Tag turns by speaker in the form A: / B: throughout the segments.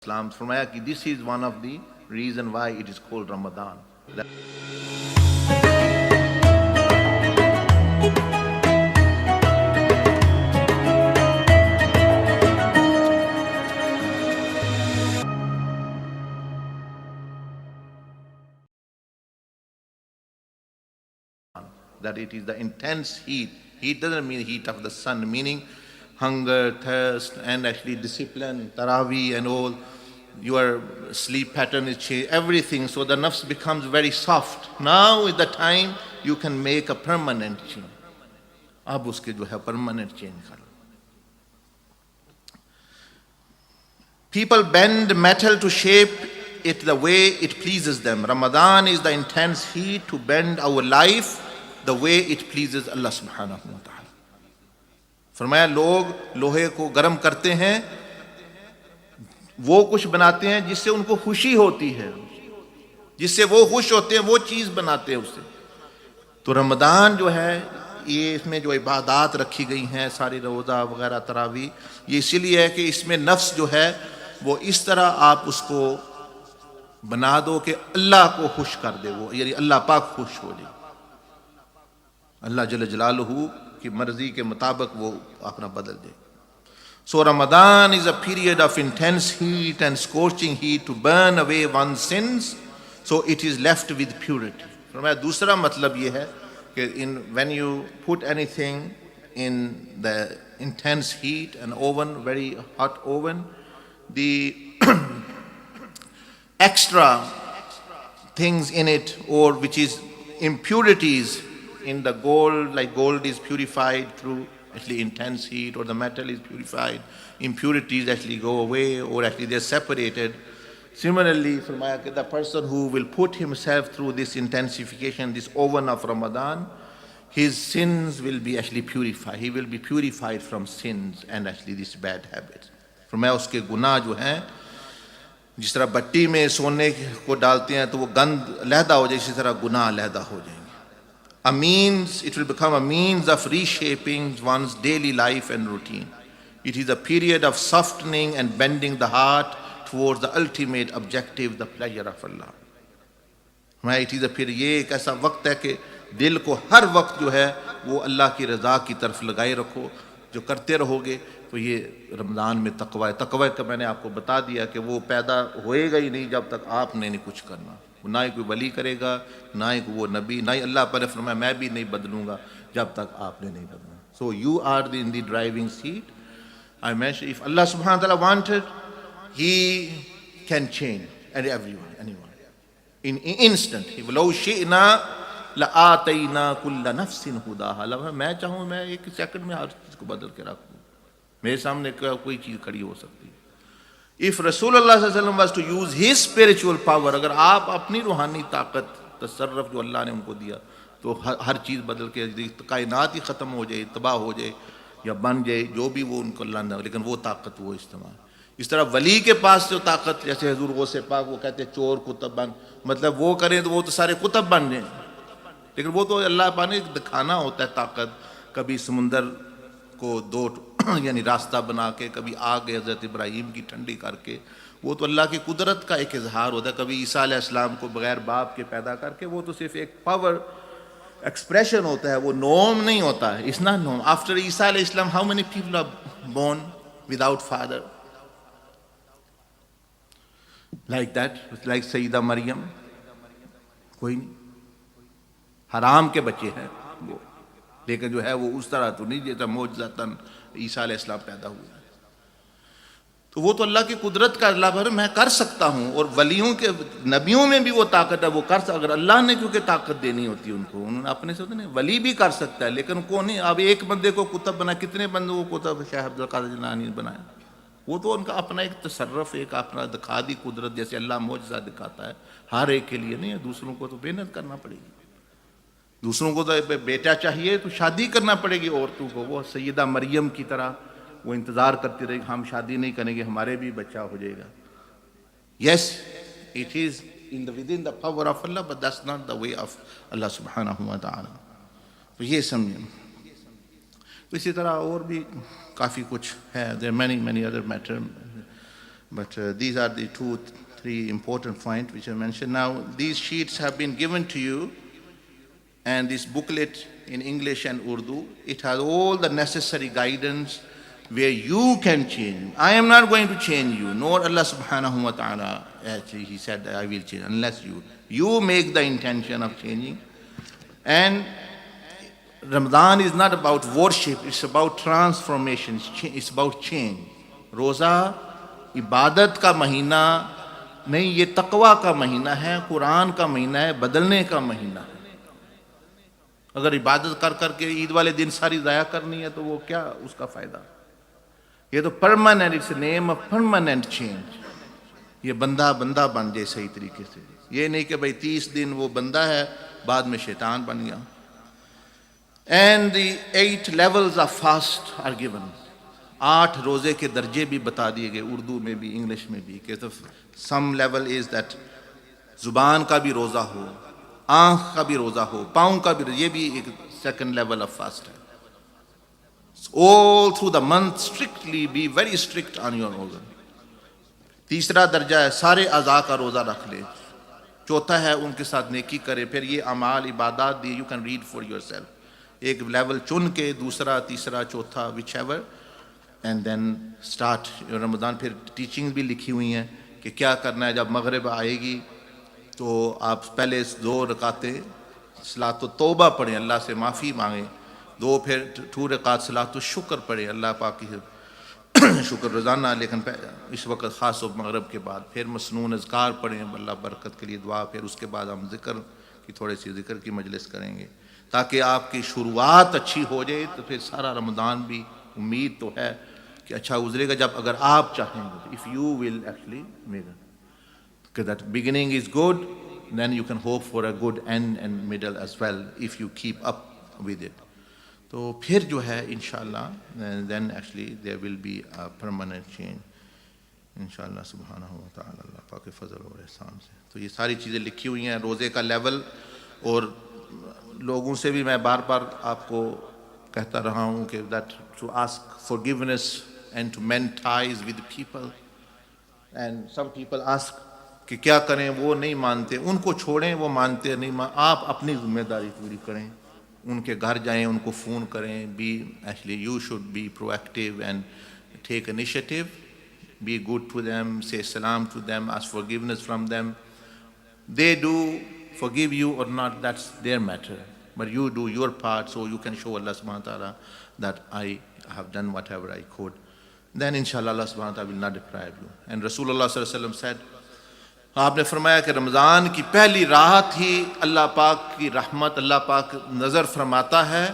A: Islam फरमाया कि this is one of the reason why it is called Ramadan. That it is the intense heat. Heat doesn't mean heat of the sun, meaning hunger, thirst, and actually discipline, taraweeh and all. Your sleep pattern is changed, everything. So the nafs becomes very soft. Now is the time you can make a permanent change. Ab uske jo hai permanent change kar. People bend metal to shape it the way it pleases them. Ramadan is the intense heat to bend our life the way it pleases Allah subhanahu wa ta'ala. फरमाया लोग लोहे को गर्म करते हैं, वो कुछ बनाते हैं जिससे उनको खुशी होती है, जिससे वो खुश होते हैं, वो चीज बनाते हैं उससे. तो रमदान जो है ये इसमें जो इबादत रखी गई हैं, सारी रोज़ा वगैरह तरावी, ये इसीलिए है कि इसमें नफ्स जो है वो इस तरह आप उसको बना दो कि अल्लाह को खुश कर दे, वो यानी अल्लाह पाक खुश हो जाए, अल्लाह जल्ल जलालहू की मर्जी के मुताबिक वो अपना बदल दे. So Ramadan is a period of intense heat and scorching heat to burn away one's sins, so it is left with purity. फरमाया दूसरा मतलब ये है कि when you put anything in the intense heat, an oven, very hot oven, the extra things in it, or which is impurities in the gold, like gold is purified through actually intense heat, or the metal is purified, impurities actually go away, or actually they're separated. Similarly, the person who will put himself through this intensification, this oven of Ramadan, his sins will be actually purified. He will be purified from sins and actually these bad habits. फरमाया उसके गुनाह जो हैं, जिस तरह भट्टी में सोने को डालते हैं तो वो गंध अलहदा हो जाए, इसी तरह गुनाह अलहदा हो जाएंगे. A means, it will become a means of reshaping one's daily life and routine. It is a period of softening and bending the heart towards the ultimate objective, the pleasure of Allah. It is a period, ये एक ऐसा वक्त है कि दिल को हर वक्त जो है वो अल्लाह की रज़ा की तरफ लगाए रखो. जो करते रहोगे तो ये रमज़ान में तकवा है. तकवा का मैंने आपको बता दिया कि वो पैदा होएगा ही नहीं जब तक आपने नहीं कुछ करना. ना ही कोई वली करेगा, ना ही वो नबी, ना ही अल्लाह पर फरमाया मैं भी नहीं बदलूंगा जब तक आपने नहीं बदलना. So you are in the driving seat. I mentioned if Allah subhanahu wa ta'ala wanted, He can change everyone, anyone. In instant. وَلَوْ شِئْنَا لَآتَيْنَا كُلَّ نَفْسٍ هُدَاهَا. मैं चाहूँ मैं एक सेकंड में हर चीज़ को बदल के रखूँ. मेरे सामने कोई चीज़ खड़ी हो सकती है. If Rasulullah sallallahu alaihi wasallam was to use his spiritual power, अगर आप अपनी रूहानी ताकत तसर्रफ जो अल्लाह ने उनको दिया तो हर चीज़ बदल के कायनात ही ख़त्म हो जाए, तबाह हो जाए या बन जाए, जो भी वो उनको अल्लाह ने, लेकिन वो ताकत वो इस्तेमाल. इस तरह वली के पास जो ताकत, जैसे हजूर गौसे पाक वो कहते हैं चोर कुतब बन, मतलब वो करें तो वो तो सारे कुतब बन जाए, लेकिन वो तो अल्लाह पाक ने दिखाना होता है ताकत. कभी समुंदर को दो यानी रास्ता बना के, कभी आग हज़रत इब्राहीम की ठंडी करके, वो तो अल्लाह की कुदरत का एक इजहार होता है. कभी ईसा अलैहिस्सलाम को बगैर बाप के पैदा करके, वो तो सिर्फ एक पावर एक्सप्रेशन होता है, वो नॉर्म नहीं होता है. It's not norm. After Isa अलैहिस्सलाम how many people are born without father like that, like Syeda Maryam, कोई नहीं. हराम के बच्चे हैं वो, लेकिन जो है वो उस तरह तो नहीं जैसा मौजज़तन ईसा अलैहिस्सलाम पैदा हुए. तो वो तो अल्लाह की कुदरत का अल्लाह भर मैं कर सकता हूँ. और वलियों के नबियों में भी वो ताकत है, वो कर सकता. अगर अल्लाह ने क्योंकि ताकत देनी होती है उनको, उन्होंने अपने से नहीं. वली भी कर सकता है, लेकिन कौन नहीं. अब एक बंदे को कुतब बना, कितने बंदों को कुतब शाह अब्दुल कादिर जिलानी ने बनाया. वो तो उनका अपना एक तसर्रफ, एक अपना दिखा दी कुदरत, जैसे अल्लाह मौजज़ा दिखाता है. हर एक के लिए नहीं है, दूसरों को तो मेहनत करना पड़ेगी. दूसरों को तो बेटा चाहिए तो शादी करना पड़ेगी औरतों को. वो सैयदा मरियम की तरह वो इंतज़ार करती रहेगी, हम शादी नहीं करेंगे हमारे भी बच्चा हो जाएगा. Yes, it is in the within the power of Allah, but that's not the way of Allah सुब्हानहू व तआला. तो ये समझें. तो इसी तरह और भी काफ़ी कुछ है. There many many other matter. But these are the three important points which I mentioned. Now, these sheets have been given to you, and this booklet in English and Urdu, it has all the necessary guidance where you can change. I am not going to change you, nor Allah subhanahu wa ta'ala. Actually, He said, I will change, unless you make the intention of changing. And Ramadan is not about worship, it's about transformation, it's about change. Roza इबादत का महीना नहीं, ये तकवा का महीना है, कुरान का महीना है, बदलने का महीना है। अगर इबादत कर करके ईद वाले दिन सारी ज़ाया करनी है तो वो क्या उसका फ़ायदा। ये तो permanent, it's name of permanent change. ये बंदा बंदा बन जाए सही तरीके से, ये नहीं कि भाई 30 दिन वो बंदा है बाद में शैतान बन गया। And the 8 levels of fast are given, 8 रोज़े के दर्जे भी बता दिए गए, उर्दू में भी इंग्लिश में भी, कि तो सम लेवल इज़ दैट ज़ुबान का भी रोज़ा हो, आँख का भी रोज़ा हो, पाँव का भी, ये भी एक सेकंड लेवल ऑफ फास्ट है। All through the month strictly be very strict on your रोज़ा। तीसरा दर्जा है सारे अज़ा का रोज़ा रख ले। चौथा है उनके साथ नेकी करे। फिर ये अमाल इबादत दी, you can read for yourself, एक लेवल चुन के, दूसरा तीसरा चौथा whichever, and then start Ramzan. फिर टीचिंग भी लिखी हुई हैं कि क्या करना है। जब मगरिब आएगी तो आप पहले 2 रकातें सलात तौबा पढ़ें, अल्लाह से माफ़ी मांगें, 2 फिर 2 रकात सलात शुक्र पढ़ें, अल्लाह पाक की शुक्र रोज़ाना, लेकिन इस वक्त ख़ास मगरिब के बाद फिर मसनून अज़कार पढ़ें, अल्लाह बरकत के लिए दुआ। फिर उसके बाद हम ज़िक्र की, थोड़ी सी ज़िक्र की मजलिस करेंगे ताकि आपकी शुरुआत अच्छी हो जाए। तो फिर सारा रमज़ान भी उम्मीद तो है कि अच्छा गुजरेगा, जब अगर आप चाहेंगे, if you will actually make that beginning is good, then you can hope for a good end and middle as well if you keep up with it. तो फिर जो है इंशाअल्लाह then actually there will be a permanent change इंशाअल्लाह सुब्हानहू व तआला, अल्लाह पाक के फजल और एहसान से। तो ये सारी चीज़ें लिखी हुई हैं, रोज़े का लेवल। और लोगों से भी मैं बार बार आपको कहता रहा हूँ कि that to ask forgiveness and to mend ties with people, and some people ask कि क्या करें, वो नहीं मानते, उनको छोड़ें, वो मानते नहीं, आप अपनी जिम्मेदारी पूरी करें, उनके घर जाएं, उनको फ़ोन करें। Be actually you should be proactive and take initiative, be good to them, say salam to them, ask forgiveness from them. They do forgive you or not, that's their matter, but you do your part so you can show Allah subhanahu wa ta'ala that I have done whatever I could. Then inshallah Allah subhanahu wa ta'ala will not deprive you. And Rasulullah sallallahu alaihi wasallam said, आपने फरमाया कि रमज़ान की पहली रात ही अल्लाह पाक की रहमत अल्लाह पाक नज़र फरमाता है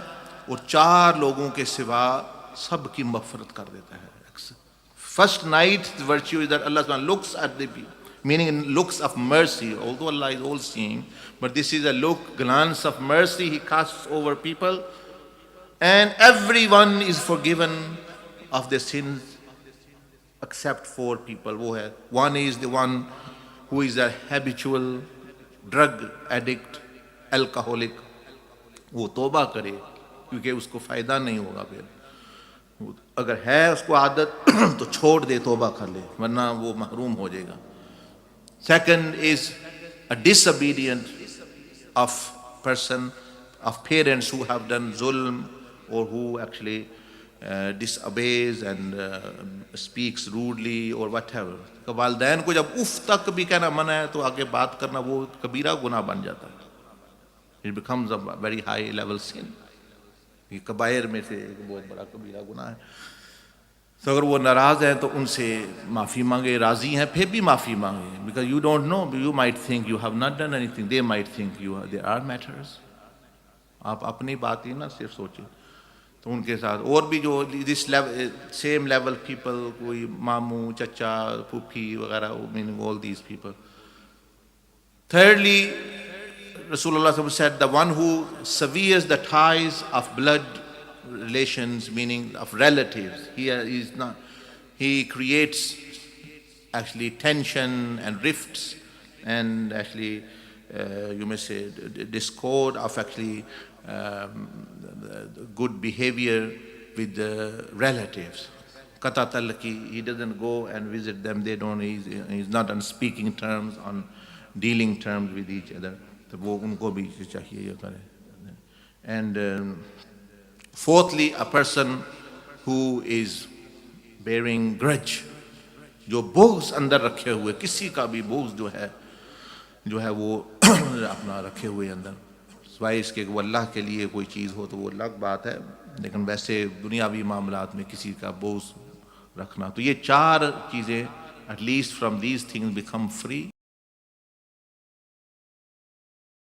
A: और 4 लोगों के सिवा सब की मग़फ़रत कर देता है। First night virtue is that Allah subhanahu looks at the people, meaning looks of mercy, although Allah is all seeing, but this is a look, glance of mercy He casts over people, and everyone is forgiven of their sins except 4 people. वो है, one is the one who is a habitual drug addict, alcoholic, वो तौबा करे क्योंकि उसको फ़ायदा नहीं होगा। फिर अगर है उसको आदत तो छोड़ दे, तौबा कर ले, वरना वो महरूम हो जाएगा। Second is a disobedient of person, of parents who have done zulm or who actually disobeys and speaks rudely or whatever. तो वालिदैन को जब उफ तक भी कहना मना है तो आगे बात करना वो कबीरा गुनाह बन जाता है। It becomes a very high level sin. ये कबायर में से एक बहुत बड़ा कबीरा गुनाह है। तो अगर वो नाराज़ हैं तो उनसे माफ़ी मांगे, राज़ी हैं फिर भी माफ़ी मांगे, because you don't know, you might think you have not done anything, they might think there are matters. आप अपनी बात ही ना सिर्फ सोचें। तो उनके साथ और भी जो this level same level people, कोई मामू, चचा, फूफी वगैरह, meaning all these people. Thirdly, Rasulullah said, the one who severs the ties of blood relations, meaning of relatives, he creates actually tension and rifts and actually you may say discord of actually good behavior with the relatives. Kata talaki, he doesn't go and visit them, they don't, he's not on speaking terms, on dealing terms with each other. तो वो उनको भी चाहिए ये करे. And fourthly, a person who is bearing grudge, जो बोझ अंदर रखे हुए, किसी का भी बोझ जो है वो अपना रखे हुए अंदर, सिवाय इसके वो अल्लाह के लिए कोई चीज़ हो तो वो अलग बात है, लेकिन वैसे दुनियावी मामलात में किसी का बोझ रखना. तो ये चार चीज़ें, at least from these things become free.